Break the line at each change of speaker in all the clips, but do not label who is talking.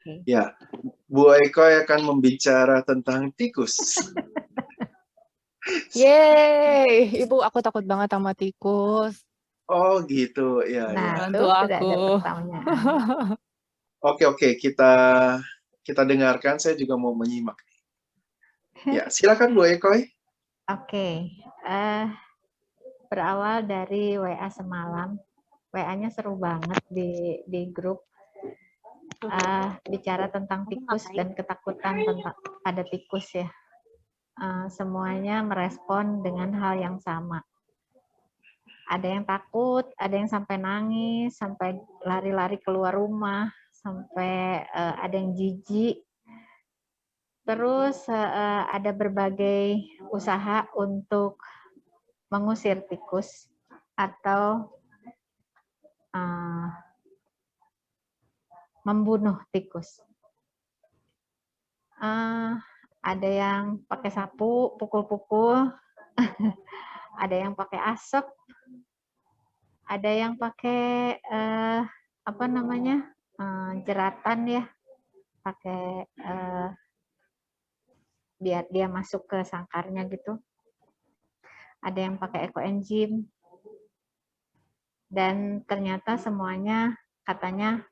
Oke.
Ya, Bu Eko akan membicara tentang tikus.
Yeay, Ibu, aku takut banget sama tikus.
Oh gitu, ya ya.
Nah,
Bantu
tuh sudah ada
aku.
pertanyaan.
Oke, kita dengarkan. Saya juga mau menyimak. Ya, silakan Bu Eko.
Oke, berawal dari WA semalam. WA-nya seru banget di grup. Bicara tentang tikus dan ketakutan tentang ada tikus ya. Semuanya merespon dengan hal yang sama. Ada yang takut, ada yang sampai nangis, sampai lari-lari keluar rumah, sampai ada yang jijik. Terus ada berbagai usaha untuk mengusir tikus atau membunuh tikus. Ada yang pakai sapu, pukul-pukul, ada yang pakai asap, ada yang pakai jeratan ya, pakai biar dia masuk ke sangkarnya gitu. Ada yang pakai ekoenzim, dan ternyata semuanya katanya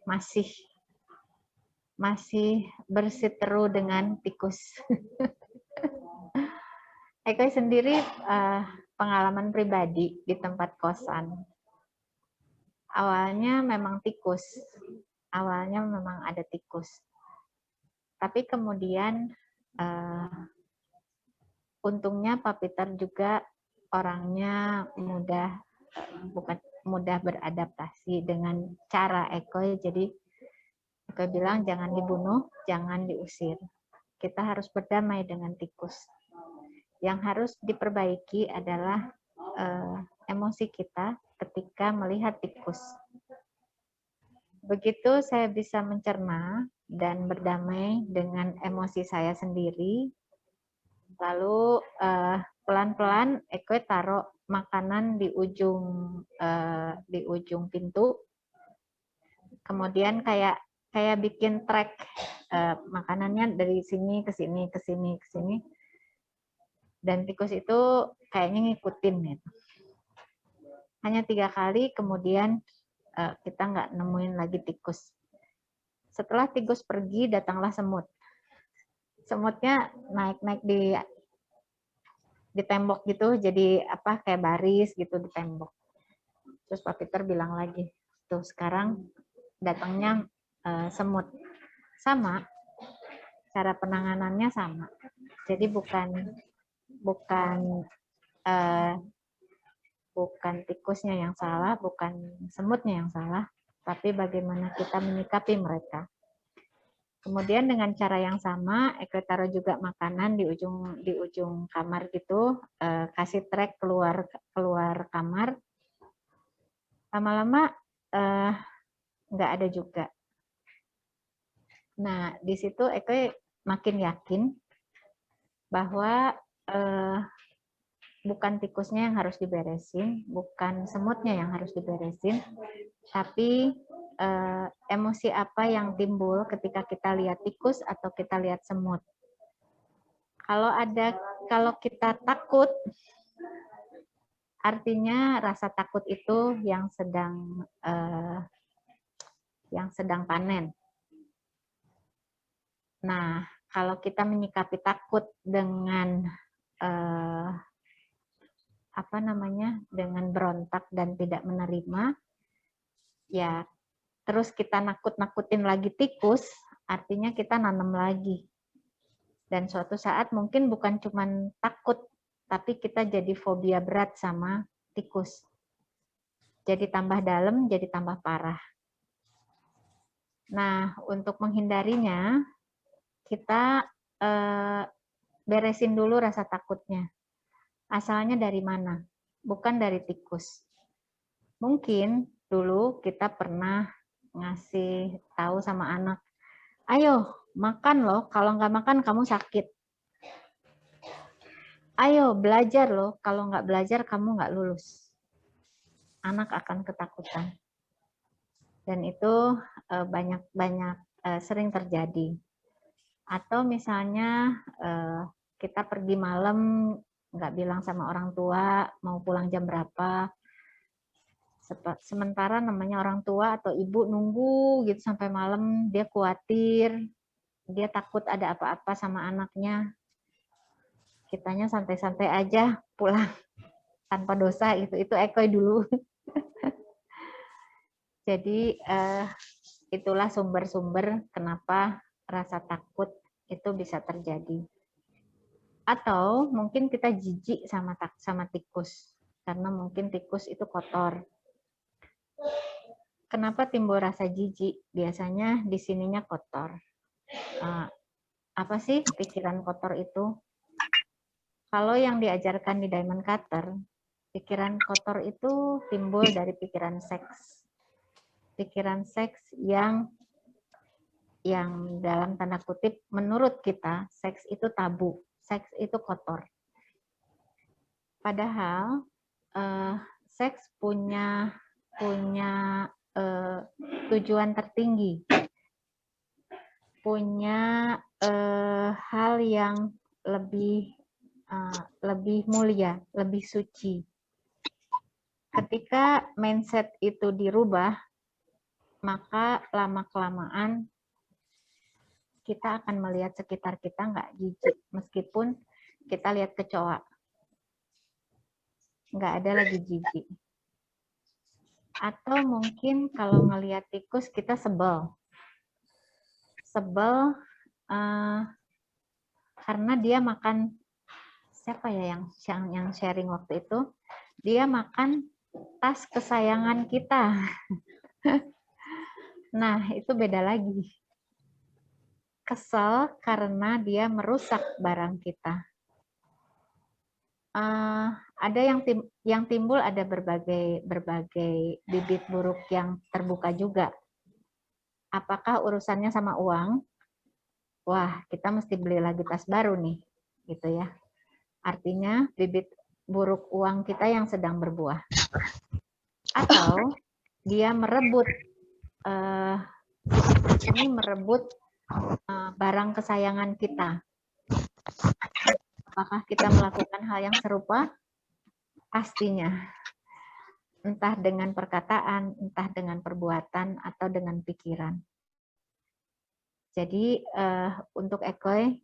masih bersiteru dengan tikus. Eko sendiri pengalaman pribadi di tempat kosan. Awalnya memang tikus, awalnya memang ada tikus. Tapi kemudian untungnya Pak Peter juga orangnya mudah beradaptasi dengan cara Eko. Jadi Eko bilang jangan dibunuh, jangan diusir. Kita harus berdamai dengan tikus. Yang harus diperbaiki adalah emosi kita ketika melihat tikus. Begitu saya bisa mencerna dan berdamai dengan emosi saya sendiri, lalu pelan-pelan Eko taruh makanan di ujung pintu, kemudian kayak bikin track makanannya dari sini ke sini ke sini ke sini, dan tikus itu kayaknya ngikutin gitu. Hanya 3 kali, kemudian kita nggak nemuin lagi tikus. Setelah tikus pergi, datanglah semut. Semutnya naik-naik di tembok gitu, jadi kayak baris gitu di tembok. Terus Pak Peter bilang lagi, tuh sekarang datangnya semut. Sama, cara penanganannya sama. Jadi bukan tikusnya yang salah, bukan semutnya yang salah, tapi bagaimana kita menyikapi mereka. Kemudian dengan cara yang sama, Eko taruh juga makanan di ujung kamar gitu, kasih trek keluar kamar. Lama-lama nggak ada juga. Nah, di situ Eko makin yakin bahwa bukan tikusnya yang harus diberesin, bukan semutnya yang harus diberesin, tapi emosi apa yang timbul ketika kita lihat tikus atau kita lihat semut. Kalau kita takut, artinya rasa takut itu yang sedang panen. Nah, kalau kita menyikapi takut dengan dengan berontak dan tidak menerima, ya terus kita nakut-nakutin lagi tikus, artinya kita nanam lagi. Dan suatu saat mungkin bukan cuma takut, tapi kita jadi fobia berat sama tikus. Jadi tambah dalam, jadi tambah parah. Nah, untuk menghindarinya, kita beresin dulu rasa takutnya. Asalnya dari mana? Bukan dari tikus. Mungkin dulu kita pernah ngasih tahu sama anak, ayo makan loh, kalau nggak makan kamu sakit. Ayo belajar loh, kalau nggak belajar kamu nggak lulus. Anak akan ketakutan. Dan itu banyak sering terjadi. Atau misalnya kita pergi malam, nggak bilang sama orang tua mau pulang jam berapa, sementara namanya orang tua atau ibu nunggu gitu sampai malam, dia khawatir, dia takut ada apa-apa sama anaknya. Kitanya santai-santai aja pulang tanpa dosa, itu ekoi dulu. Jadi itulah sumber-sumber kenapa rasa takut itu bisa terjadi. Atau mungkin kita jijik sama tikus, karena mungkin tikus itu kotor. Kenapa timbul rasa jijik? Biasanya di sininya kotor. Apa sih pikiran kotor itu? Kalau yang diajarkan di Diamond Cutter, pikiran kotor itu timbul dari pikiran seks. Pikiran seks yang dalam tanda kutip menurut kita seks itu tabu, seks itu kotor. Padahal seks punya tujuan tertinggi, punya hal yang lebih mulia, lebih suci. Ketika mindset itu dirubah, maka lama-kelamaan kita akan melihat sekitar kita nggak jijik, meskipun kita lihat kecoa. Nggak ada lagi jijik. Atau mungkin kalau ngelihat tikus kita sebel. Sebel karena dia makan, siapa ya yang sharing waktu itu, dia makan tas kesayangan kita. Nah, itu beda lagi. Kesel karena dia merusak barang kita. Ada yang timbul, ada berbagai bibit buruk yang terbuka juga. Apakah urusannya sama uang? Wah, kita mesti beli lagi tas baru nih, gitu ya. Artinya bibit buruk uang kita yang sedang berbuah. Atau dia merebut barang kesayangan kita. Apakah kita melakukan hal yang serupa? Pastinya. Entah dengan perkataan, entah dengan perbuatan, atau dengan pikiran. Jadi untuk ekoi,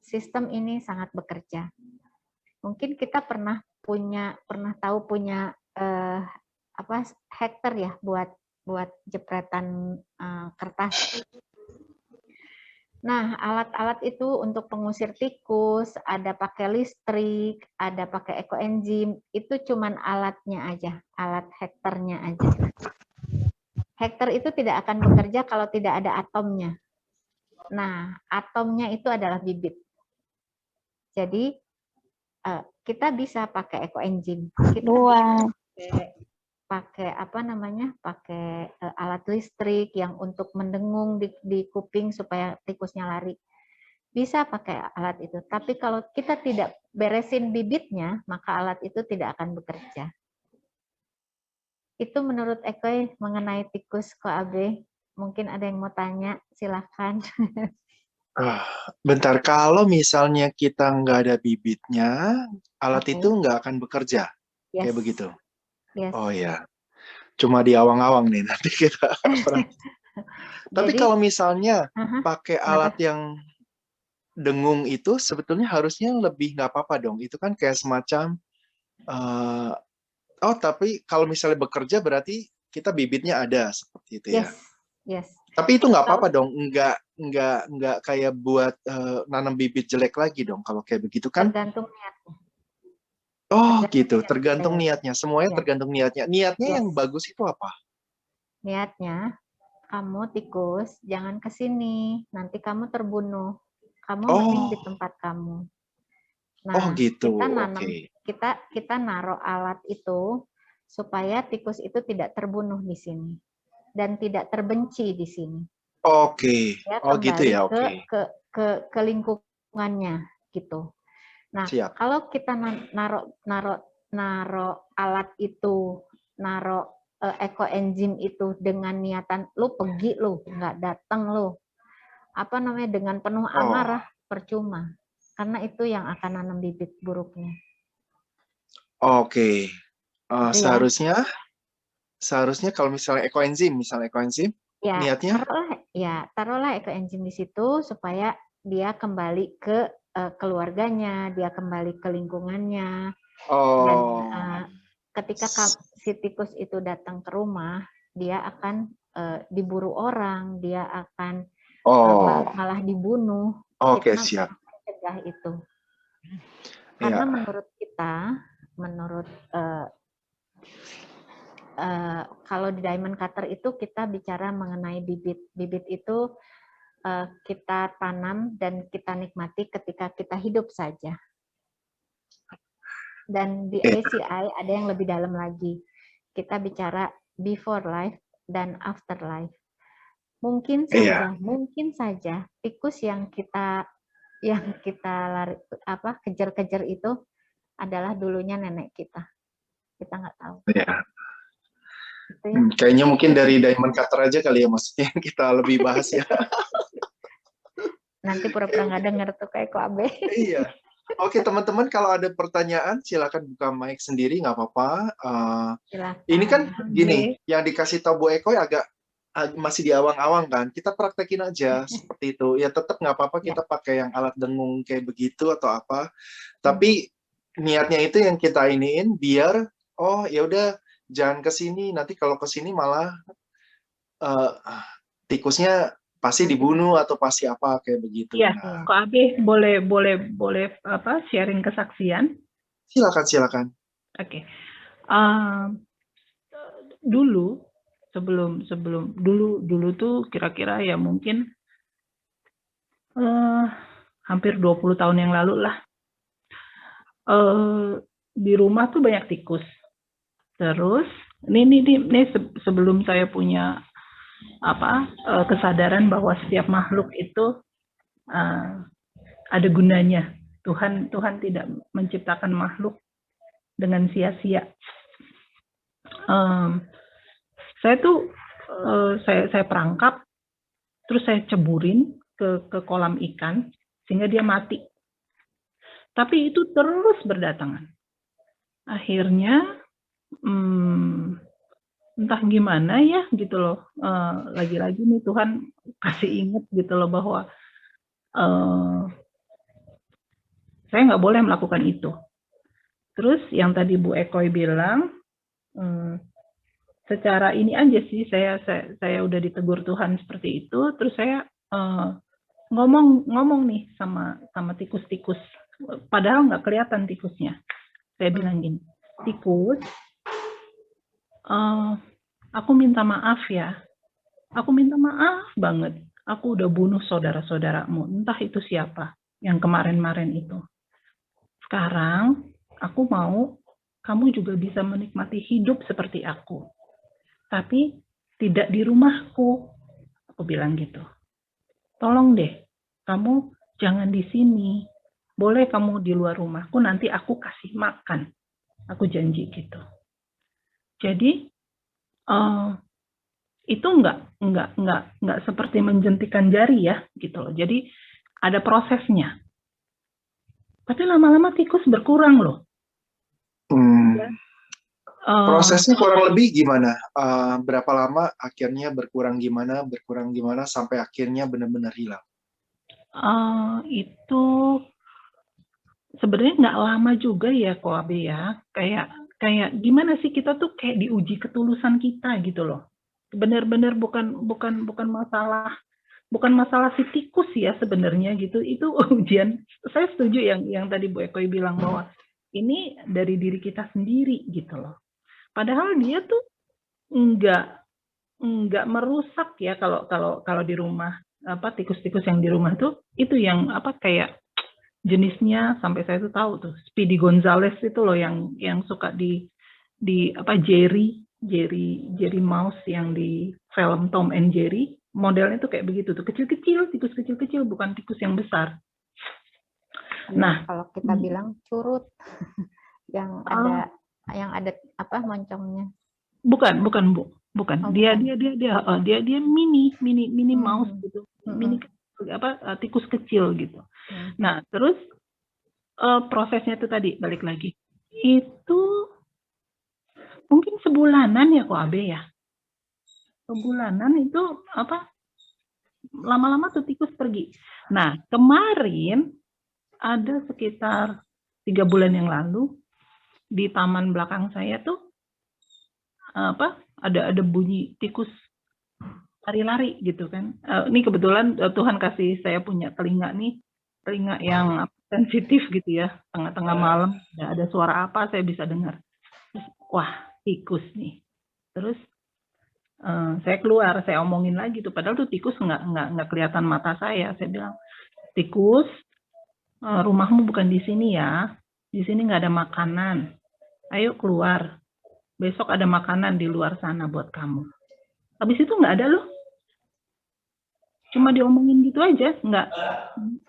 sistem ini sangat bekerja. Mungkin kita pernah tahu punya hektar ya buat jepretan kertas. Nah, alat-alat itu untuk pengusir tikus, ada pakai listrik, ada pakai ekoenzim, itu cuman alatnya aja, alat hektarnya aja. Hektar itu tidak akan bekerja kalau tidak ada atomnya. Nah, atomnya itu adalah bibit. Jadi, kita bisa pakai ekoenzim. Kita pakai pakai alat listrik yang untuk mendengung di kuping supaya tikusnya lari. Bisa pakai alat itu. Tapi kalau kita tidak beresin bibitnya, maka alat itu tidak akan bekerja. Itu menurut ekoi mengenai tikus koabe. Mungkin ada yang mau tanya, silahkan.
Bentar, kalau misalnya kita nggak ada bibitnya, alat itu nggak akan bekerja, kayak begitu.
Yes.
Oh ya, cuma di awang-awang nih nanti kita. Tapi kalau misalnya pakai alat yang dengung itu, sebetulnya harusnya lebih nggak apa-apa dong. Itu kan kayak semacam, tapi kalau misalnya bekerja berarti kita bibitnya ada seperti itu ya.
Yes.
Tapi itu nggak apa-apa dong, nggak kayak buat nanam bibit jelek lagi dong kalau kayak begitu kan?
Tergantung niatnya.
Oh gitu, tergantung niatnya. Semuanya tergantung niatnya. Niatnya yang bagus itu apa?
Niatnya, kamu tikus jangan ke sini, nanti kamu terbunuh. Kamu mending di tempat kamu. Nah,
gitu.
Kita naruh alat itu supaya tikus itu tidak terbunuh di sini dan tidak terbenci di sini.
Oke.
Ya,
gitu ya. Oke.
Ke lingkungannya gitu. Nah, kalau kita naruh alat itu, naruh ekoenzim itu dengan niatan lu pergi, lu nggak datang, lu apa namanya dengan penuh amarah, percuma, karena itu yang akan nanam bibit buruknya.
Oke.
Itu
Seharusnya kalau misalnya ekoenzim
ya
niatnya
taruhlah ekoenzim di situ supaya dia kembali ke keluarganya, dia kembali ke lingkungannya. Dan ketika si tikus itu datang ke rumah, dia akan diburu orang, dia akan malah dibunuh.
Oke,
Kita
siap.
mencegah itu. Karena menurut kita, kalau di diamond cutter itu kita bicara mengenai bibit. Bibit itu kita tanam dan kita nikmati ketika kita hidup saja. Dan di ACI ada yang lebih dalam lagi. Kita bicara before life dan after life. Mungkin saja tikus yang kita kejar-kejar itu adalah dulunya nenek kita. Kita nggak tahu.
Iya. Kayaknya mungkin dari diamond cutter aja kali ya, maksudnya kita lebih bahas ya.
Nanti pura-pura nggak dengar tuh kayak Koabe.
Iya. Oke, teman-teman, kalau ada pertanyaan silakan buka mic sendiri, nggak apa-apa. Ini kan gini, yang dikasih tahu Bu Eko agak masih di awang-awang kan. Kita praktekin aja seperti itu. Ya tetap nggak apa-apa kita pakai yang alat dengung kayak begitu atau apa. Tapi niatnya itu yang kita iniin biar ya udah jangan ke sini. Nanti kalau ke sini malah tikusnya pasti dibunuh atau pasti apa kayak begitu.
Iya, Kok Abi boleh apa sharing kesaksian?
Silakan.
Oke. Dulu dulu tuh kira-kira ya mungkin hampir 20 tahun yang lalu lah. Di rumah tuh banyak tikus. Terus ini sebelum saya punya kesadaran bahwa setiap makhluk itu ada gunanya. Tuhan tidak menciptakan makhluk dengan sia-sia. Saya perangkap, terus saya ceburin ke kolam ikan sehingga dia mati. Tapi itu terus berdatangan. Akhirnya entah gimana ya gitu loh. Lagi-lagi nih Tuhan kasih ingat gitu loh bahwa saya nggak boleh melakukan itu. Terus yang tadi Bu Ekoy bilang, secara ini aja sih saya udah ditegur Tuhan seperti itu. Terus saya ngomong nih sama tikus-tikus. Padahal nggak kelihatan tikusnya. Saya bilang gini, tikus, aku minta maaf ya. Aku minta maaf banget. Aku udah bunuh saudara-saudaramu. Entah itu siapa yang kemarin-kemarin itu. Sekarang aku mau kamu juga bisa menikmati hidup seperti aku. Tapi tidak di rumahku. Aku bilang gitu. Tolong deh, kamu jangan di sini. Boleh kamu di luar rumahku, nanti aku kasih makan. Aku janji gitu. Jadi itu nggak seperti menjentikan jari ya gitu loh. Jadi ada prosesnya. Tapi lama-lama tikus berkurang loh.
Prosesnya kurang lebih gimana? Berapa lama akhirnya berkurang gimana sampai akhirnya benar-benar hilang?
Itu sebenarnya nggak lama juga ya Koabe ya. Kayak gimana sih kita tuh kayak diuji ketulusan kita gitu loh. Benar-benar bukan masalah si tikus ya sebenarnya gitu. Itu ujian. Saya setuju yang tadi Bu Ekoy bilang bahwa ini dari diri kita sendiri gitu loh. Padahal dia tuh nggak merusak ya kalau di rumah. Tikus-tikus yang di rumah tuh itu yang kayak jenisnya sampai saya tuh tahu tuh Speedy Gonzales itu loh yang suka di Jerry Mouse yang di film Tom and Jerry, modelnya tuh kayak begitu tuh, kecil-kecil, tikus kecil-kecil, bukan tikus yang besar. Nah,
kalau kita bilang curut yang ada moncongnya.
Bukan, Bu. Bukan.
Oh,
Dia
bukan.
dia mini mouse gitu. Mini tikus kecil gitu. Nah, terus prosesnya itu tadi balik lagi. Itu mungkin sebulanan ya kok Abe ya. Sebulanan itu lama-lama tuh tikus pergi. Nah, kemarin ada sekitar 3 bulan yang lalu di taman belakang saya tuh ada bunyi tikus lari-lari gitu kan. Ini kebetulan Tuhan kasih saya punya telinga yang sensitif gitu ya. Tengah-tengah malam ada suara apa saya bisa dengar. Terus, wah, tikus nih. Terus saya keluar, saya omongin lagi tuh. Padahal tuh tikus nggak kelihatan mata saya. Saya bilang, tikus, rumahmu bukan di sini ya. Di sini nggak ada makanan. Ayo keluar. Besok ada makanan di luar sana buat kamu. Habis itu nggak ada loh. Cuma diomongin gitu aja.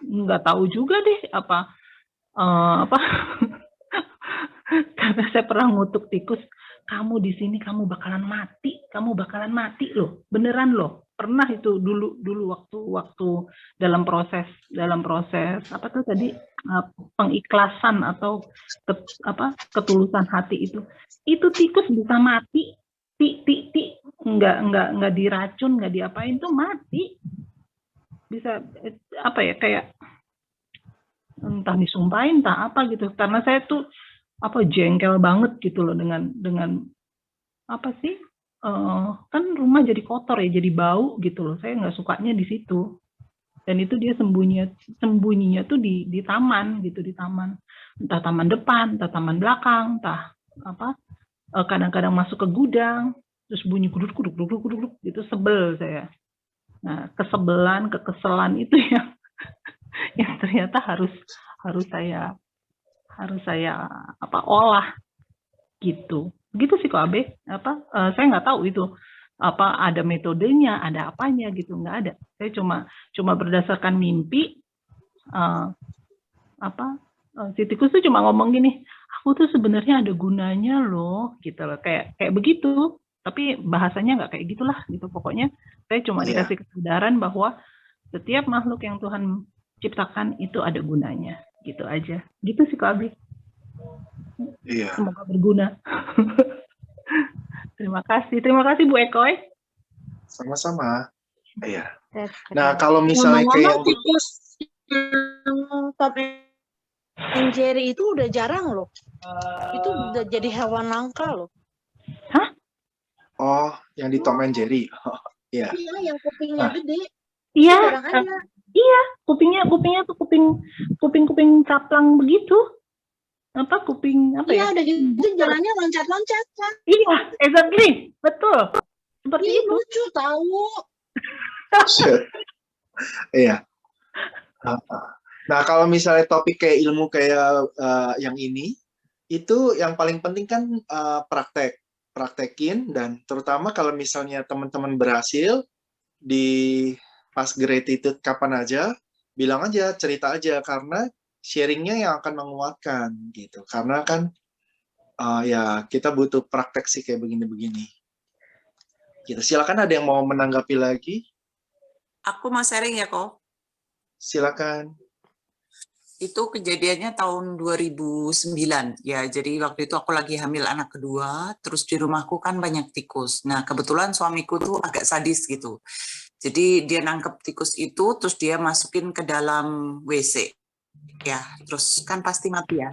Nggak tahu juga deh apa. Karena saya pernah ngutuk tikus. Kamu di sini kamu bakalan mati loh, beneran loh. Pernah itu dulu waktu dalam proses apa tuh tadi pengikhlasan atau ketulusan hati itu tikus bisa mati, nggak diracun, nggak diapain tuh mati, bisa kayak entah disumpahin entah apa gitu, karena saya tuh jengkel banget gitu loh dengan kan rumah jadi kotor ya, jadi bau gitu loh. Saya nggak sukanya di situ. Dan itu dia sembunyinya tuh di taman gitu, di taman. Entah taman depan, entah taman belakang, entah kadang-kadang masuk ke gudang, terus bunyi kuduk gitu, sebel saya. Nah, kekesalan itu yang ternyata harus saya olah gitu sih kok Abe. Saya nggak tahu itu ada metodenya, ada apanya gitu, nggak ada. Saya cuma berdasarkan mimpi si tikus tuh cuma ngomong gini, aku tuh sebenarnya ada gunanya loh gitu loh, kayak begitu, tapi bahasanya nggak kayak gitulah gitu. Pokoknya saya cuma dikasih kesadaran bahwa setiap makhluk yang Tuhan ciptakan itu ada gunanya, gitu aja. Gitu sih kok Abi.
Iya.
Semoga berguna. Terima kasih Bu Ekoy.
Sama-sama. Iya. Nah, kalau misalnya
kayak tikus Tom and Jerry itu udah jarang loh. Itu udah jadi hewan langka loh.
Hah?
Oh, yang di Tom and Jerry. Iya.
Iya, yang kupingnya gede.
Iya.
Iya,
kupingnya tuh kuping caplang begitu. Kuping
Iya, udah gitu jalannya loncat-loncat kan.
Iya, exactly. Betul. Seperti itu.
Lucu tahu.
Iya. Nah, kalau misalnya topik kayak ilmu kayak yang ini, itu yang paling penting kan praktekin, dan terutama kalau misalnya teman-teman berhasil di pas gratitude kapan aja, bilang aja, cerita aja, karena sharingnya yang akan menguatkan gitu. Karena kan ya kita butuh praktek sih kayak begini-begini. Gitu. Silakan, ada yang mau menanggapi lagi?
Aku mau sharing ya kok.
Silakan.
Itu kejadiannya tahun 2009 ya. Jadi waktu itu aku lagi hamil anak kedua, terus di rumahku kan banyak tikus. Nah kebetulan suamiku tuh agak sadis gitu. Jadi dia nangkep tikus itu, terus dia masukin ke dalam WC. Ya, terus kan pasti mati ya.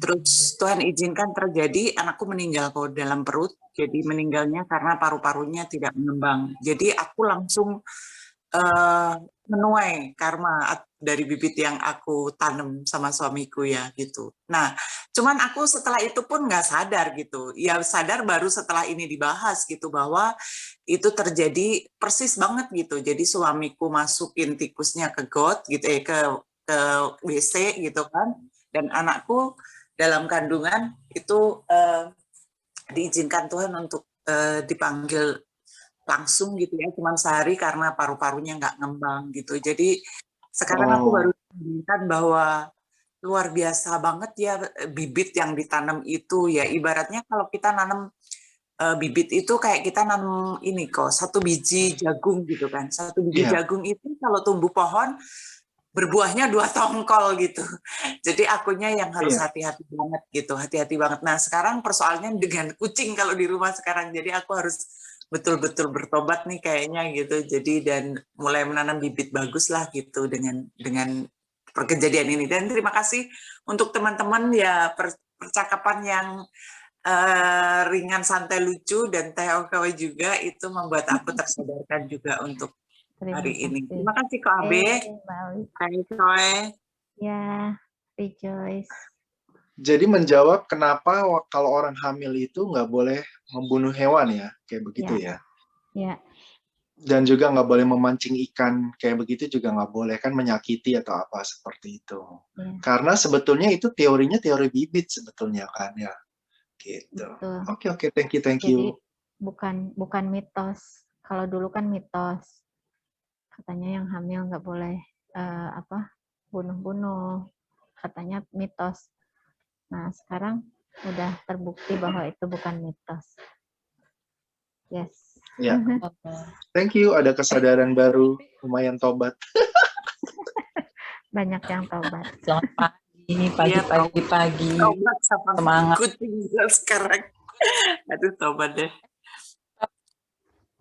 Terus Tuhan izinkan terjadi, anakku meninggal kok dalam perut. Jadi meninggalnya karena paru-parunya tidak mengembang. Jadi aku langsung menuai karma dari bibit yang aku tanam sama suamiku ya gitu. Nah, cuman aku setelah itu pun nggak sadar gitu. Ya sadar baru setelah ini dibahas gitu, bahwa itu terjadi persis banget gitu. Jadi suamiku masukin tikusnya ke got gitu, ke WC gitu kan. Dan anakku dalam kandungan itu diizinkan Tuhan untuk dipanggil langsung gitu ya, cuman sehari karena paru-parunya nggak ngembang gitu. Jadi sekarang aku baru menemukan bahwa luar biasa banget ya bibit yang ditanam itu ya. Ibaratnya kalau kita nanam bibit itu kayak kita nanam ini kok, 1 biji jagung gitu kan. 1 biji jagung itu kalau tumbuh pohon berbuahnya 2 tongkol gitu. Jadi akunya yang harus hati-hati banget gitu, hati-hati banget. Nah sekarang persoalannya dengan kucing kalau di rumah sekarang, jadi aku harus betul-betul bertobat nih kayaknya gitu. Jadi dan mulai menanam bibit bagus lah gitu dengan perkejadian ini. Dan terima kasih untuk teman-teman ya percakapan yang ringan, santai, lucu, dan Teh Okowe juga itu membuat aku tersadarkan juga untuk hari ini. Terima kasih Kak Abe.
Ya, Rejoice.
Jadi menjawab kenapa kalau orang hamil itu nggak boleh membunuh hewan ya, kayak begitu ya.
Ya.
Dan juga nggak boleh memancing ikan kayak begitu juga nggak boleh kan, menyakiti atau apa seperti itu. Ya. Karena sebetulnya itu teorinya teori bibit sebetulnya kan ya. Gitu. Oke, thank you.
Jadi bukan mitos. Kalau dulu kan mitos. Katanya yang hamil nggak boleh bunuh-bunuh. Katanya mitos. Nah, sekarang udah terbukti bahwa itu bukan mitos. Yes.
Ya. Thank you, ada kesadaran baru, lumayan tobat.
Banyak yang tobat.
Selamat pagi.
Tobat sama
semangat.
Kucing sekarang. Aduh, tobat deh.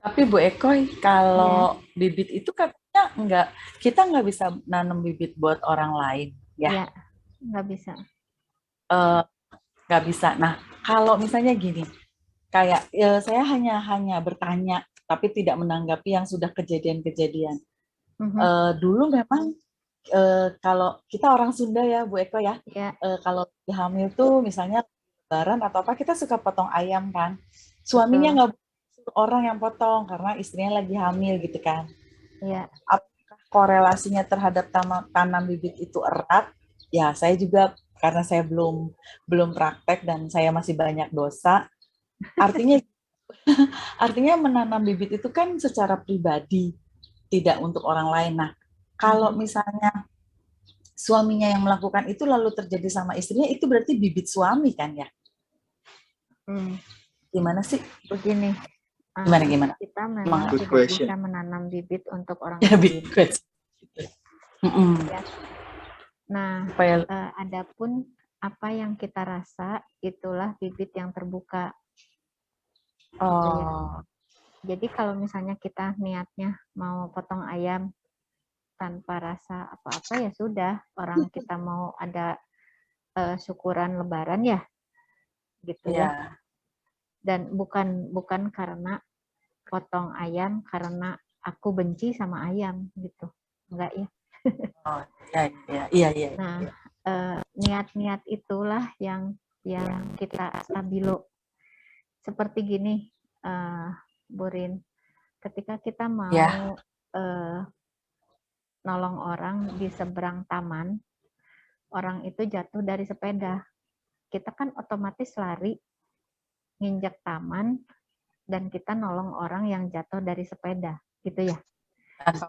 Tapi Bu Ekoy, kalau bibit itu katanya kita nggak bisa nanam bibit buat orang lain, ya?
Iya, nggak bisa.
Nggak bisa. Nah, kalau misalnya gini, kayak saya hanya bertanya, tapi tidak menanggapi yang sudah kejadian-kejadian. Dulu memang kalau kita orang Sunda ya, Bu Eko ya, kalau hamil tuh misalnya Lebaran atau apa, kita suka potong ayam kan. Suaminya nggak orang yang potong karena istrinya lagi hamil gitu kan.
Iya.
Apakah korelasinya terhadap tanam bibit itu erat? Ya, saya juga karena saya belum praktek dan saya masih banyak dosa. Artinya menanam bibit itu kan secara pribadi, tidak untuk orang lain. Nah, kalau misalnya suaminya yang melakukan itu lalu terjadi sama istrinya, itu berarti bibit suami kan ya? Gimana sih?
Begini.
Gimana?
Kita memang tidak bisa menanam bibit untuk orang lain. Ya. Nah, adapun apa yang kita rasa, itulah bibit yang terbuka. Jadi kalau misalnya kita niatnya mau potong ayam tanpa rasa apa-apa ya sudah, orang kita mau ada syukuran Lebaran ya, gitu ya. Dan bukan karena potong ayam karena aku benci sama ayam gitu, enggak ya.
Iya.
Nah, niat-niat itulah yang kita stabilo. Seperti gini, Burin, ketika kita mau nolong orang di seberang taman, orang itu jatuh dari sepeda. Kita kan otomatis lari, nginjak taman, dan kita nolong orang yang jatuh dari sepeda, gitu ya.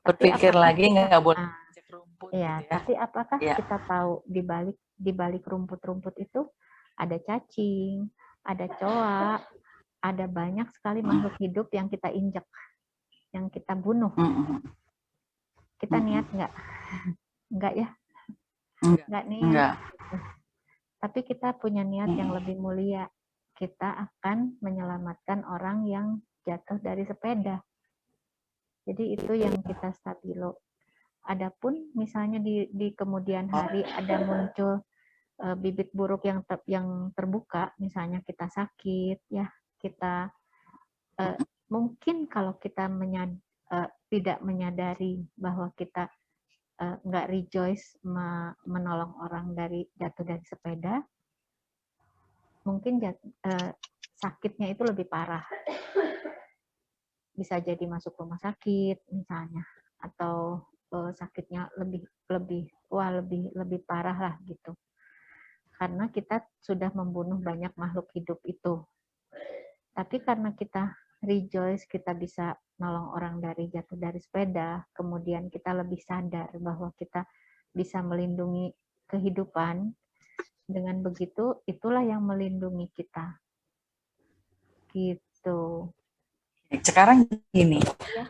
Berpikir lagi nggak boleh injak rumput.
Ya,
gitu ya.
tapi apakah kita tahu di balik rumput-rumput itu ada cacing, ada coa, ada banyak sekali makhluk hidup yang kita injak, yang kita bunuh. Kita niat nggak? Enggak ya? Enggak niat.
Enggak.
Tapi kita punya niat yang lebih mulia. Kita akan menyelamatkan orang yang jatuh dari sepeda. Jadi itu yang kita stabilo. Adapun misalnya di kemudian hari ada muncul bibit buruk yang terbuka, misalnya kita sakit, ya kita mungkin kalau kita tidak menyadari bahwa kita nggak rejoice menolong orang jatuh dari sepeda, mungkin sakitnya itu lebih parah. Bisa jadi masuk rumah sakit misalnya, atau sakitnya lebih parah lah gitu. Karena kita sudah membunuh banyak makhluk hidup itu. Tapi karena kita rejoice, kita bisa nolong orang jatuh dari sepeda, kemudian kita lebih sadar bahwa kita bisa melindungi kehidupan. Dengan begitu, itulah yang melindungi kita. Gitu. gitu.
Sekarang gini,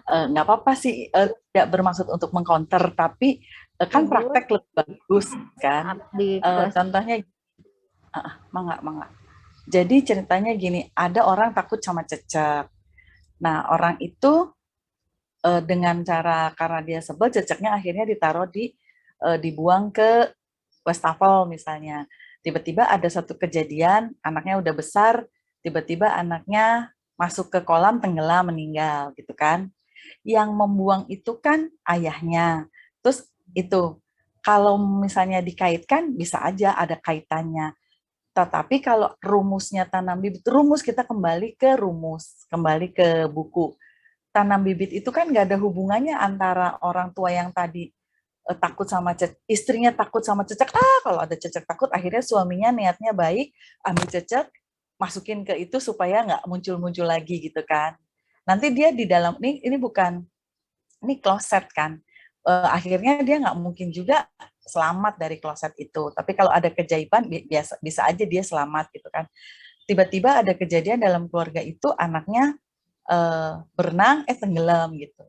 nggak apa-apa sih, tidak bermaksud untuk mengcounter, tapi kan praktek lebih bagus kan. Contohnya, mangga. Jadi ceritanya gini, ada orang takut sama cecek. Nah, orang itu dengan cara, karena dia sebel, ceceknya akhirnya ditaruh dibuang ke wastafel misalnya. Tiba-tiba ada satu kejadian, anaknya udah besar, tiba-tiba anaknya masuk ke kolam, tenggelam, meninggal gitu kan. Yang membuang itu kan ayahnya. Terus itu, kalau misalnya dikaitkan, bisa aja ada kaitannya. Tetapi kalau rumusnya tanam bibit, rumus kita kembali ke rumus, kembali ke buku. Tanam bibit itu kan nggak ada hubungannya antara orang tua yang tadi takut sama istrinya takut sama cecek. Kalau ada cecek takut, akhirnya suaminya niatnya baik, ambil cecek, masukin ke itu supaya nggak muncul-muncul lagi gitu kan. Nanti dia di dalam, ini bukan, ini kloset kan. Akhirnya dia nggak mungkin juga selamat dari kloset itu. Tapi kalau ada keajaiban, bisa aja dia selamat gitu kan. Tiba-tiba ada kejadian dalam keluarga itu, anaknya berenang, tenggelam gitu.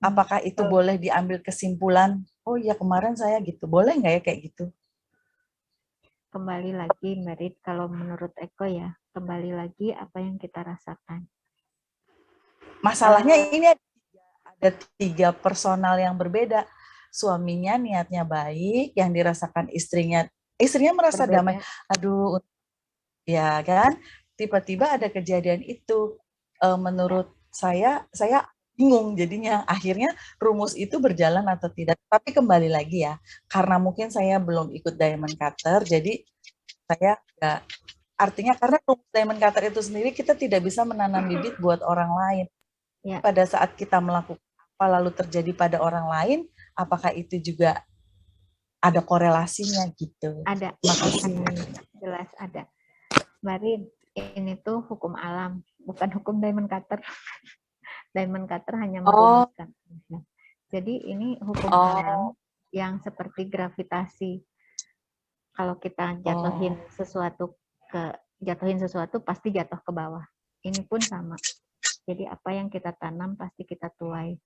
Apakah itu boleh diambil kesimpulan, oh ya kemarin saya gitu, boleh nggak ya kayak gitu?
Kembali lagi Mbak Rit, kalau menurut Eko ya, kembali lagi apa yang kita rasakan.
Masalahnya ini ada 3 personal yang berbeda. Suaminya niatnya baik, yang dirasakan istrinya merasa berbeda. Damai. Aduh, ya kan? Tiba-tiba ada kejadian itu. Menurut saya bingung jadinya. Akhirnya rumus itu berjalan atau tidak. Tapi kembali lagi ya, karena mungkin saya belum ikut Diamond Cutter, jadi saya nggak, artinya karena rumus Diamond Cutter itu sendiri, kita tidak bisa menanam bibit buat orang lain. Ya. Pada saat kita melakukan apa lalu terjadi pada orang lain, apakah itu juga ada korelasinya gitu?
Ada. Makasih. Jelas ada. Mbak Rin, ini tuh hukum alam, bukan hukum Diamond Cutter. Diamond Cutter hanya merumuskan. Jadi ini hukum alam yang seperti gravitasi. Kalau kita jatuhin sesuatu pasti jatuh ke bawah. Ini pun sama. Jadi apa yang kita tanam pasti kita tuai.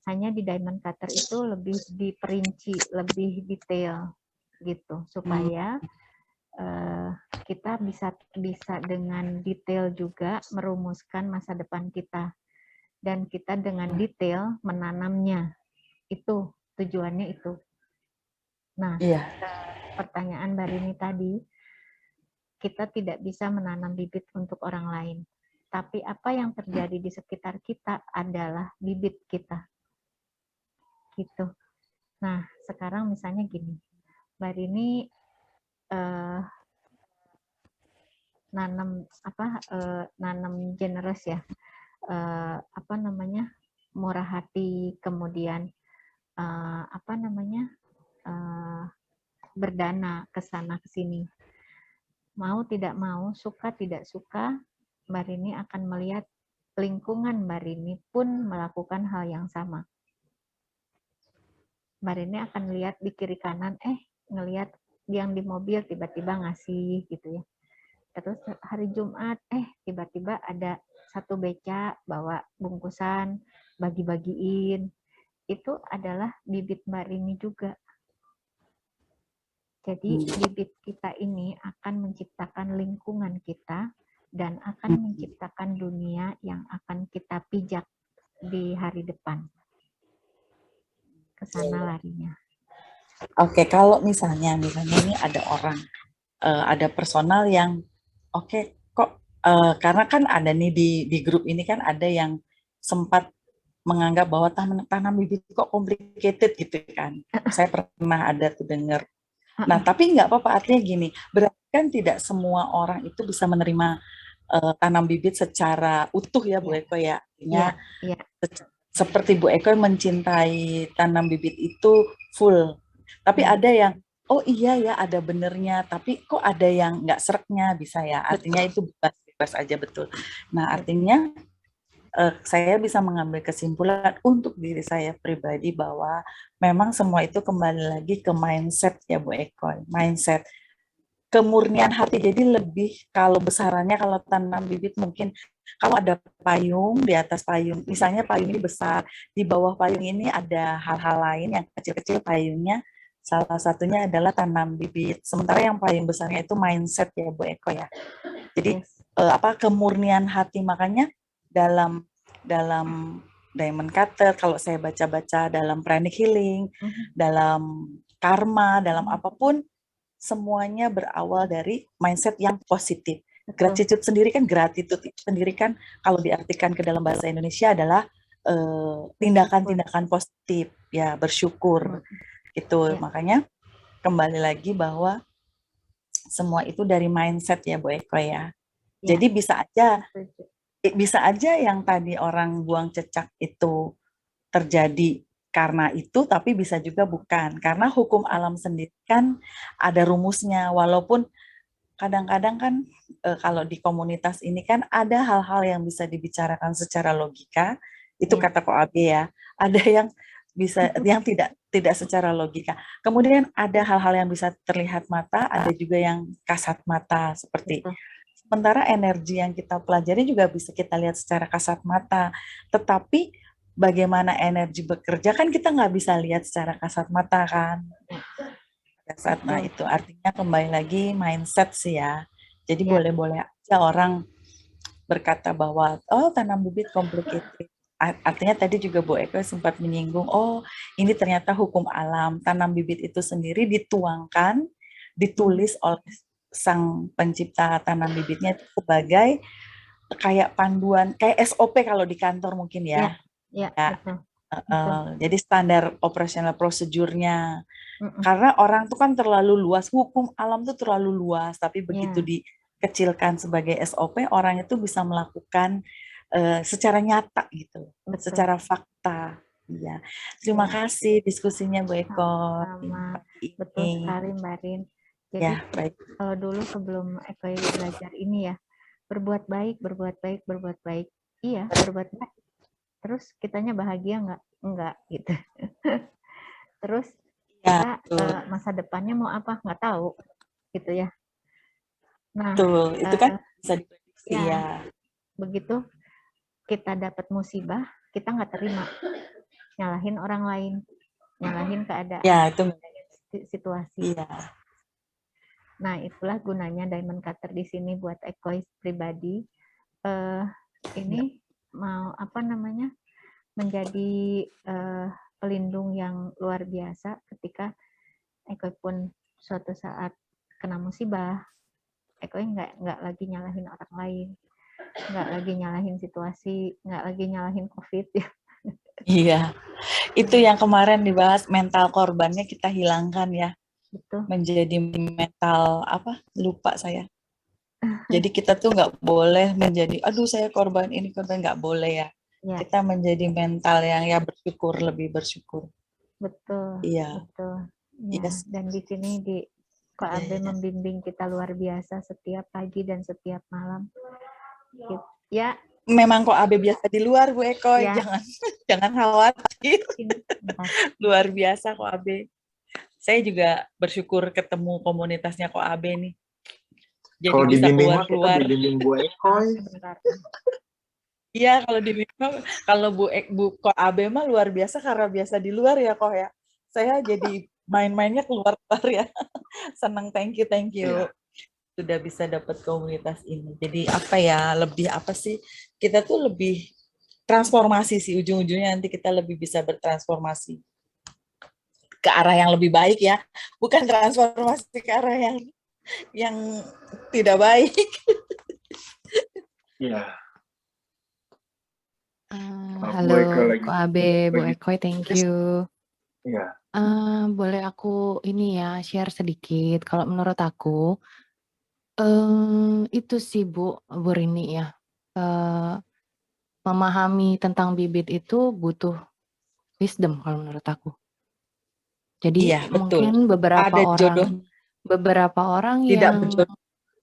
Hanya di Diamond Cutter itu lebih diperinci, lebih detail gitu, supaya kita bisa dengan detail juga merumuskan masa depan kita. Dan kita dengan detail menanamnya. Itu tujuannya itu. Nah, pertanyaan Mbak Rini tadi, kita tidak bisa menanam bibit untuk orang lain. Tapi apa yang terjadi di sekitar kita adalah bibit kita. Gitu. Nah, sekarang misalnya gini. Mbak Rini nanam generous ya. Murah hati, kemudian berdana ke sana ke sini. Mau tidak mau, suka tidak suka, Mbak Rini akan melihat lingkungan Mbak Rini pun melakukan hal yang sama. Mbak Rini akan lihat di kiri kanan, ngelihat yang di mobil tiba-tiba ngasih gitu ya. Terus hari Jumat, tiba-tiba ada satu beca bawa bungkusan, bagi-bagiin. Itu adalah bibit Mbak Rini juga. Jadi bibit kita ini akan menciptakan lingkungan kita dan akan menciptakan dunia yang akan kita pijak di hari depan. Kesana larinya.
Oke, kalau misalnya ini ada orang, ada personal yang karena kan ada nih di grup ini kan ada yang sempat menganggap bahwa tanam bibit kok complicated gitu kan. Saya pernah ada tuh dengar. Nah, tapi nggak apa-apa, artinya gini, berarti kan tidak semua orang itu bisa menerima tanam bibit secara utuh ya Bu Eko ya. Artinya seperti Bu Eko yang mencintai tanam bibit itu full. Tapi ada yang, oh iya ya ada benernya, tapi kok ada yang nggak sereknya, bisa ya. Artinya itu bebas aja, betul. Nah, artinya saya bisa mengambil kesimpulan untuk diri saya pribadi bahwa memang semua itu kembali lagi ke mindset ya Bu Eko, mindset. kemurnian hati. Jadi lebih kalau besarannya, kalau tanam bibit mungkin kalau ada payung, di atas payung, misalnya payung ini besar, di bawah payung ini ada hal-hal lain yang kecil-kecil payungnya, salah satunya adalah tanam bibit. Sementara yang paling besarnya itu mindset ya Bu Eko ya. Jadi kemurnian hati, makanya dalam Diamond Cutter, kalau saya baca-baca dalam Pranic Healing, dalam karma, dalam apapun, semuanya berawal dari mindset yang positif. Gratitude sendiri kan, kalau diartikan ke dalam bahasa Indonesia adalah tindakan-tindakan positif, ya, bersyukur. Gitu. Makanya kembali lagi bahwa semua itu dari mindset ya Bu Eko ya. Jadi bisa aja yang tadi orang buang cecak itu terjadi karena itu, tapi bisa juga bukan. Karena hukum alam sendiri kan ada rumusnya, walaupun kadang-kadang kan kalau di komunitas ini kan ada hal-hal yang bisa dibicarakan secara logika, itu kata Ko Abe ya. Ada yang bisa yang tidak secara logika. Kemudian ada hal-hal yang bisa terlihat mata, ada juga yang kasat mata seperti sementara energi yang kita pelajari juga bisa kita lihat secara kasat mata. Tetapi bagaimana energi bekerja kan kita nggak bisa lihat secara kasat mata kan. Nah itu artinya kembali lagi mindset sih ya. Jadi boleh-boleh aja orang berkata bahwa tanam bibit complicated. Artinya tadi juga Bu Eko sempat menyinggung, ini ternyata hukum alam. Tanam bibit itu sendiri dituangkan, ditulis oleh sang pencipta tanam bibitnya itu sebagai kayak panduan, kayak SOP kalau di kantor mungkin ya. Betul. Jadi standar operasional prosedurnya. Karena orang tuh kan terlalu luas, hukum alam tuh terlalu luas, tapi begitu dikecilkan sebagai SOP, orang itu bisa melakukan secara nyata gitu, secara fakta. Iya. Terima kasih diskusinya Bu Eko.
Betul sekali Mbak Rin. Jadi kalau dulu sebelum Eko belajar ini ya, berbuat baik, berbuat baik, berbuat baik. Iya, berbuat baik. Terus kitanya bahagia nggak? Enggak gitu. Terus kita masa depannya mau apa? Nggak tahu gitu ya. Nah,
itu kan bisa diprediksi ya.
Begitu kita dapat musibah, kita nggak terima, nyalahin orang lain, nyalahin keadaan,
itu
situasi. Nah, itulah gunanya Diamond Cutter di sini buat Eko pribadi. Ini mau menjadi pelindung yang luar biasa ketika Eko pun suatu saat kena musibah, Eko nggak lagi nyalahin orang lain, nggak lagi nyalahin situasi, nggak lagi nyalahin COVID ya.
Iya, itu yang kemarin dibahas, mental korbannya kita hilangkan ya.
Betul.
Menjadi mental lupa saya. Jadi kita tuh nggak boleh menjadi, aduh saya korban ini, korban, nggak boleh ya. Kita menjadi mental yang bersyukur, lebih bersyukur.
Betul.
Iya.
Betul. Ya. Dan di sini Ko Abe membimbing kita luar biasa setiap pagi dan setiap malam. Ya.
Memang Ko Abe biasa di luar Bu Eko, jangan khawatir. Luar biasa Ko Abe. Saya juga bersyukur ketemu komunitasnya Ko Abe nih. Jadi
kalau
bisa
keluar-keluar. Dibimbing Bu Eko.
Iya, kalau Bu Ko Abe mah luar biasa karena biasa di luar ya Ko ya. Saya jadi main-mainnya keluar ya. Senang, thank you. Sudah bisa dapat komunitas ini. Jadi lebih sih? Kita tuh lebih transformasi sih, ujung-ujungnya nanti kita lebih bisa bertransformasi ke arah yang lebih baik ya. Bukan transformasi ke arah yang tidak baik.
Iya.
Halo Ko Abe, Bu Eko, thank you.
Iya.
Boleh aku ini ya share sedikit. Kalau menurut aku itu sih Bu Rini ya, memahami tentang bibit itu butuh wisdom kalau menurut aku. Jadi mungkin beberapa orang yang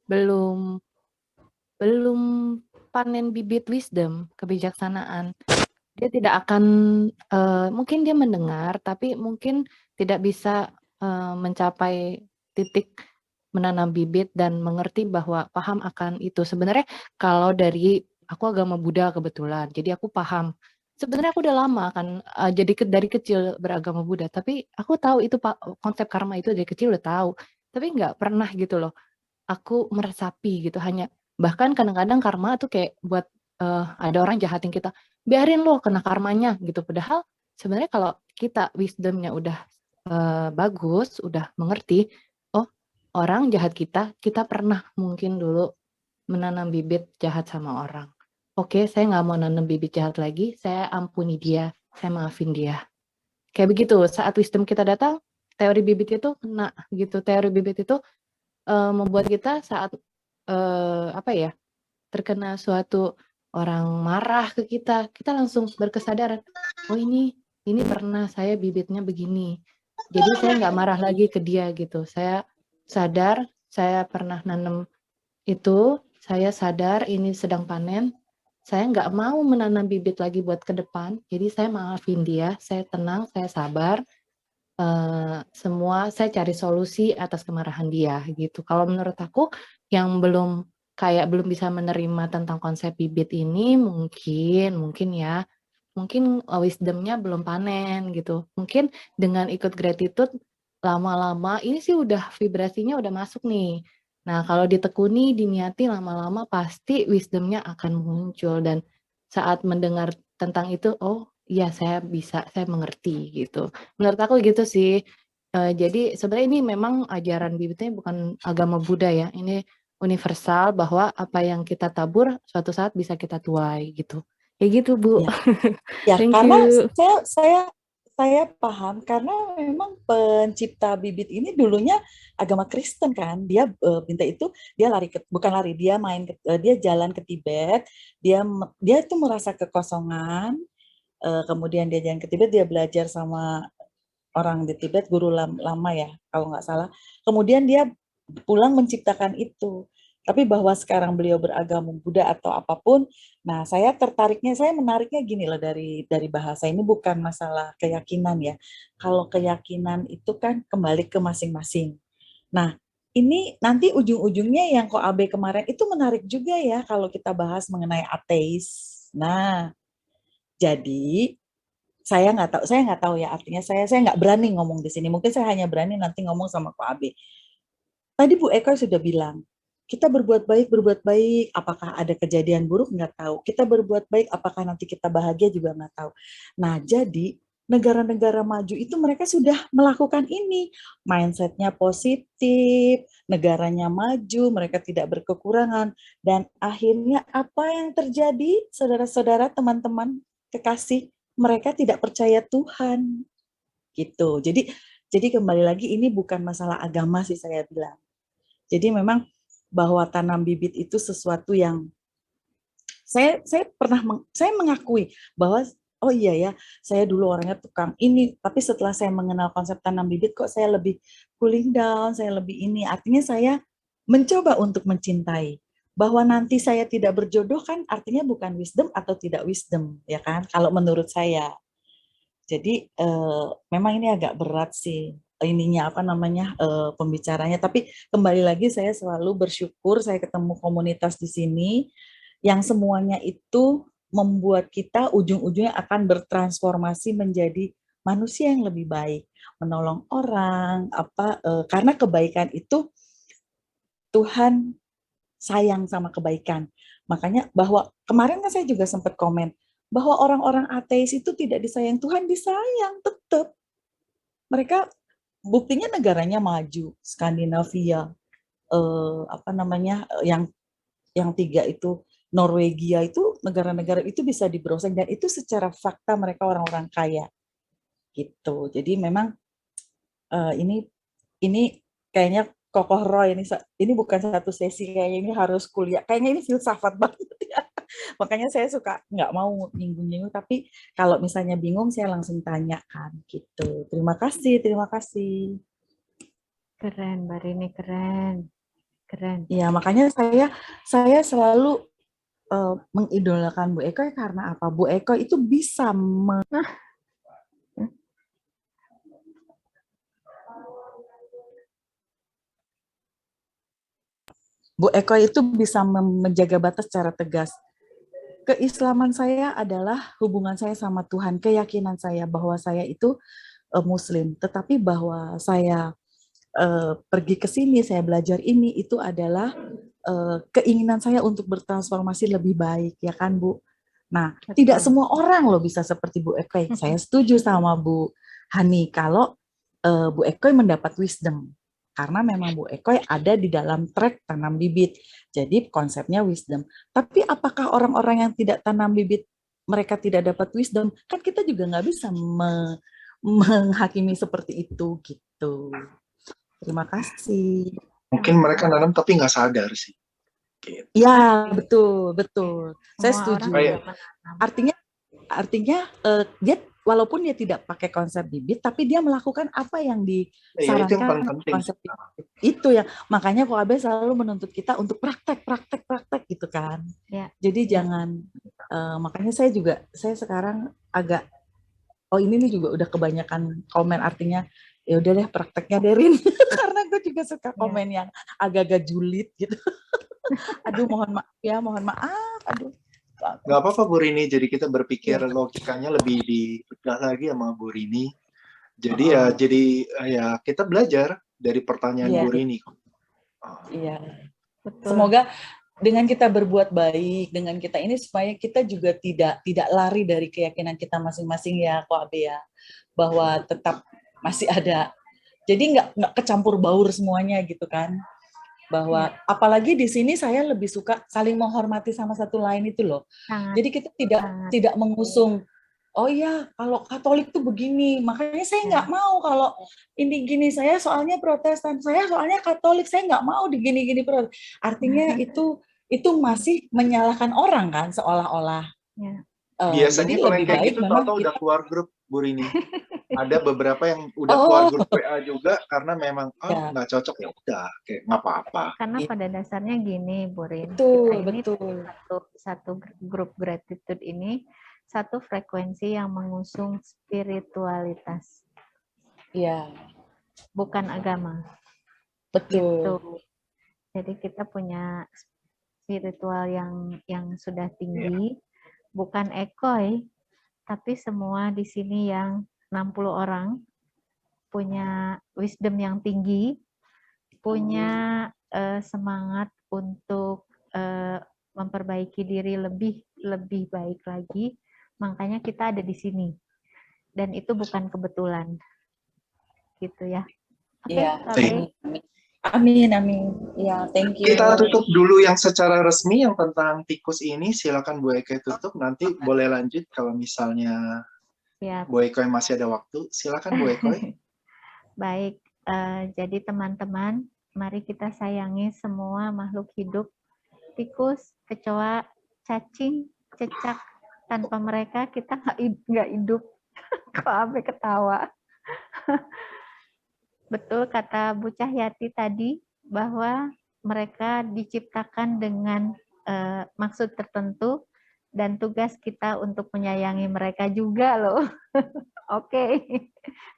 belum panen bibit wisdom, kebijaksanaan, dia tidak akan mungkin dia mendengar tapi mungkin tidak bisa mencapai titik menanam bibit dan mengerti bahwa paham akan itu. Sebenarnya kalau dari aku agama Buddha kebetulan, jadi aku paham. Sebenarnya aku udah lama kan, jadi dari kecil beragama Buddha, tapi aku tahu itu konsep karma itu dari kecil udah tahu, tapi nggak pernah gitu loh, aku meresapi gitu, hanya bahkan kadang-kadang karma tuh kayak buat ada orang jahatin kita, biarin loh kena karmanya gitu. Padahal sebenarnya kalau kita wisdomnya udah bagus, udah mengerti, oh orang jahat kita pernah mungkin dulu menanam bibit jahat sama orang. Oke, saya nggak mau nanam bibit jahat lagi, saya ampuni dia, saya maafin dia. Kayak begitu, saat wisdom kita datang, teori bibit itu kena gitu. Teori bibit itu membuat kita saat terkena suatu orang marah ke kita langsung berkesadaran, oh ini pernah saya bibitnya begini. Jadi saya nggak marah lagi ke dia gitu. Saya sadar, saya pernah nanam itu, saya sadar ini sedang panen, saya nggak mau menanam bibit lagi buat ke depan, jadi saya maafin dia, saya tenang, saya sabar, semua saya cari solusi atas kemarahan dia gitu. Kalau menurut aku yang belum bisa menerima tentang konsep bibit ini mungkin ya, mungkin wisdom-nya belum panen gitu. Mungkin dengan ikut gratitude lama-lama ini sih udah vibrasinya udah masuk nih. Nah, kalau ditekuni, diniati lama-lama pasti wisdom-nya akan muncul dan saat mendengar tentang itu, oh iya saya bisa, saya mengerti gitu. Menurut aku gitu sih. Jadi sebenarnya ini memang ajaran bibitnya bukan agama Buddha ya. Ini universal bahwa apa yang kita tabur suatu saat bisa kita tuai gitu. Kayak gitu, Bu.
Ya, ya
Thank
karena
you.
saya paham karena memang pencipta bibit ini dulunya agama Kristen kan. Dia minta itu, dia bukan lari, dia dia jalan ke Tibet, dia itu merasa kekosongan. Kemudian dia jalan ke Tibet, dia belajar sama orang di Tibet, guru lama ya kalau nggak salah. Kemudian dia pulang menciptakan itu. Tapi bahwa sekarang beliau beragama Buddha atau apapun, nah saya menariknya gini loh dari bahasa ini, bukan masalah keyakinan ya. Kalau keyakinan itu kan kembali ke masing-masing. Nah, ini nanti ujung-ujungnya yang Koabe kemarin itu menarik juga ya kalau kita bahas mengenai ateis. Nah, jadi saya nggak tahu ya, artinya saya nggak berani ngomong di sini. Mungkin saya hanya berani nanti ngomong sama Koabe. Tadi Bu Eko sudah bilang, kita berbuat baik, apakah ada kejadian buruk nggak tahu. Kita berbuat baik, apakah nanti kita bahagia juga nggak tahu. Nah, jadi negara-negara maju itu mereka sudah melakukan ini. Mindsetnya positif, negaranya maju, mereka tidak berkekurangan. Dan akhirnya apa yang terjadi, saudara-saudara, teman-teman, kekasih, mereka tidak percaya Tuhan. Gitu. Jadi kembali lagi ini bukan masalah agama sih saya bilang. Jadi memang bahwa tanam bibit itu sesuatu yang saya mengakui bahwa oh iya ya, saya dulu orangnya tukang ini, tapi setelah saya mengenal konsep tanam bibit kok saya lebih cooling down, saya lebih ini. Artinya saya mencoba untuk mencintai. Bahwa nanti saya tidak berjodoh kan artinya bukan wisdom atau tidak wisdom, ya kan? Kalau menurut saya. Jadi memang ini agak berat sih ininya pembicaranya, tapi kembali lagi saya selalu bersyukur saya ketemu komunitas di sini yang semuanya itu membuat kita ujung-ujungnya akan bertransformasi menjadi manusia yang lebih baik, menolong orang karena kebaikan itu Tuhan sayang sama kebaikan. Makanya bahwa kemarin kan saya juga sempat komen bahwa orang-orang ateis itu tidak disayang Tuhan, disayang tetap. Mereka buktinya negaranya maju, Skandinavia, yang 3 itu Norwegia, itu negara-negara itu bisa di browsing dan itu secara fakta mereka orang-orang kaya gitu. Jadi memang ini kayaknya Kokoh Roy ini bukan satu sesi, kayaknya ini harus kuliah, kayaknya ini filsafat banget ya. Makanya saya suka nggak mau nyinggung-nyinggung, tapi kalau misalnya bingung saya langsung tanyakan gitu. Terima kasih.
Keren, Mbak Rini, keren.
Iya, makanya saya selalu mengidolakan Bu Eko karena apa? Bu Eko itu bisa Bu Eko itu bisa menjaga batas secara tegas. Keislaman saya adalah hubungan saya sama Tuhan, keyakinan saya bahwa saya itu Muslim, tetapi bahwa saya pergi ke sini, saya belajar ini, itu adalah keinginan saya untuk bertransformasi lebih baik, ya kan Bu? Nah, tidak semua orang loh bisa seperti Bu Eko. Saya setuju sama Bu Hani kalau Bu Eko mendapat wisdom. Karena memang Bu Eko ada di dalam track tanam bibit. Jadi konsepnya wisdom. Tapi apakah orang-orang yang tidak tanam bibit, mereka tidak dapat wisdom? Kan kita juga nggak bisa menghakimi seperti itu gitu. Terima kasih.
Mungkin mereka nanam tapi nggak sadar sih. Gitu.
Ya, betul, betul. Saya setuju. Artinya dia walaupun dia tidak pakai konsep bibit, tapi dia melakukan apa yang disarankan konsep bibit. Itu ya, makanya KOAB selalu menuntut kita untuk praktek gitu kan. Ya. Jadi jangan, makanya saya sekarang agak, ini nih juga udah kebanyakan komen, artinya ya udah deh prakteknya Derin, karena gue juga suka komen yang agak-agak julid gitu. Aduh, mohon maaf, aduh.
Nggak apa-apa Bu Rini, jadi kita berpikir logikanya lebih dibedah lagi sama Bu Rini. Jadi ya kita belajar dari pertanyaan Bu Rini.
Iya. Semoga dengan kita berbuat baik, dengan kita ini supaya kita juga tidak lari dari keyakinan kita masing-masing ya, KOAB ya. Bahwa tetap masih ada. Jadi nggak kecampur baur semuanya gitu kan. Bahwa apalagi di sini saya lebih suka saling menghormati sama satu lain itu loh. Jadi kita tidak mengusung, oh ya kalau Katolik tuh begini, makanya saya nggak mau kalau ini gini, saya soalnya Protestan, saya soalnya Katolik, saya nggak mau digini-gini. Artinya itu masih menyalahkan orang kan seolah-olah.
Biasanya kalau yang kayak gitu tahu udah keluar grup Bu Rini. Ada beberapa yang udah keluar grup WA juga karena memang nggak cocok, ya udah kayak nggak apa-apa.
Karena pada dasarnya gini Bu Rini,
betul.
Satu grup gratitude ini satu frekuensi yang mengusung spiritualitas.
Iya.
Bukan agama.
Betul.
Gitu. Jadi kita punya spiritual yang sudah tinggi, bukan ekoi, tapi semua di sini yang 60 orang punya wisdom yang tinggi, punya semangat untuk memperbaiki diri lebih baik lagi. Makanya kita ada di sini. Dan itu bukan kebetulan. Gitu ya. Oke.
Amin. Ya, thank you.
Kita tutup dulu yang secara resmi yang tentang tikus ini. Silakan Bu Eko tutup. Nanti boleh lanjut kalau misalnya Bu Eko masih ada waktu. Silakan Bu Eko.
Baik, jadi teman-teman, mari kita sayangi semua makhluk hidup. Tikus, kecoa, cacing, cecak. Tanpa mereka kita nggak hidup. KOAB ketawa. Betul kata Bu Cahyati tadi, bahwa mereka diciptakan dengan maksud tertentu, dan tugas kita untuk menyayangi mereka juga loh. Oke.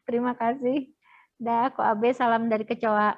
Terima kasih. Dah, KOAB salam dari kecoa.